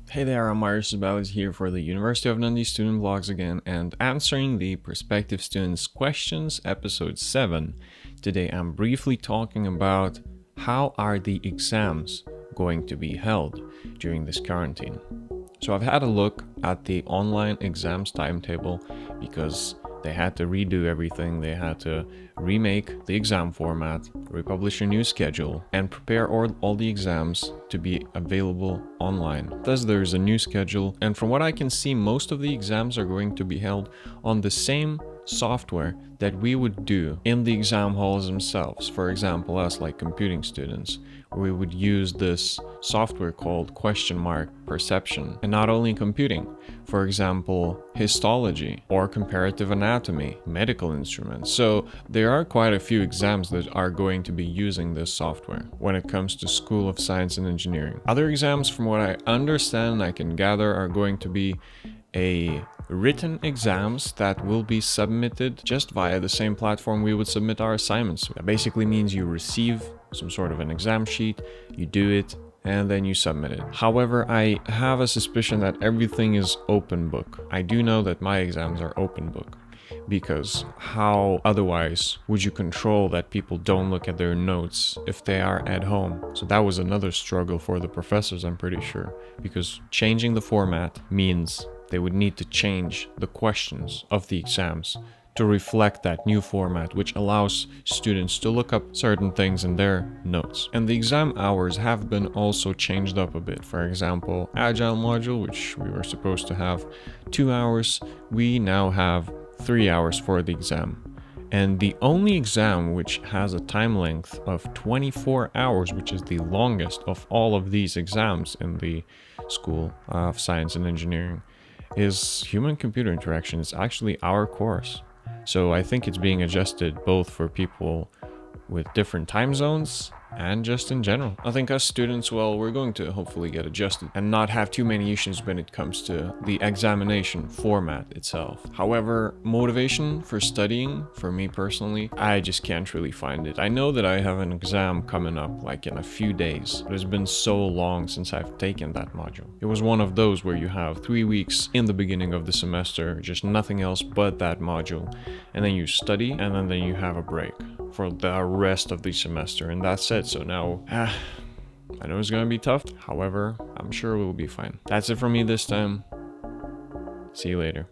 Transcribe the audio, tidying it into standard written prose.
Hey there, I'm Marius Sabalis here for the University of Dundee Student Vlogs again and answering the prospective students' questions, episode 7. Today I'm briefly talking about how are the exams going to be held during this quarantine. So I've had a look at the online exams timetable because they had to redo everything. They had to remake the exam format, republish a new schedule, and prepare all the exams to be available online. Thus, there's a new schedule, and from what I can see, most of the exams are going to be held on the same software that we would do in the exam halls themselves. For example, us like computing students, we would use this software called Perception. And not only computing, for example, histology or comparative anatomy, medical instruments. So there are quite a few exams that are going to be using this software when it comes to School of Science and Engineering. Other exams, from what I understand and I can gather, are going to be written exams that will be submitted just via the same platform we would submit our assignments. That basically means you receive some sort of an exam sheet, you do it, and then you submit it. However, I have a suspicion that everything is open book. I do know that my exams are open book, because how otherwise would you control that people don't look at their notes if they are at home? So that was another struggle for the professors, I'm pretty sure, because changing the format means they would need to change the questions of the exams to reflect that new format, which allows students to look up certain things in their notes. And the exam hours have been also changed up a bit. For example, Agile module, which we were supposed to have 2 hours, we now have 3 hours for the exam. And the only exam which has a time length of 24 hours, which is the longest of all of these exams in the School of Science and Engineering, is human-computer interaction. It's actually our course. So I think it's being adjusted both for people with different time zones and just in general. I think us students, well, we're going to hopefully get adjusted and not have too many issues when it comes to the examination format itself. However, motivation for studying, for me personally, I just can't really find it. I know that I have an exam coming up like in a few days, but it's been so long since I've taken that module. It was one of those where you have 3 weeks in the beginning of the semester, just nothing else but that module, and then you study, and then you have a break for the rest of the semester, and that's it. So now, I know it's gonna be tough. However, I'm sure we'll be fine. That's it from me this time. See you later.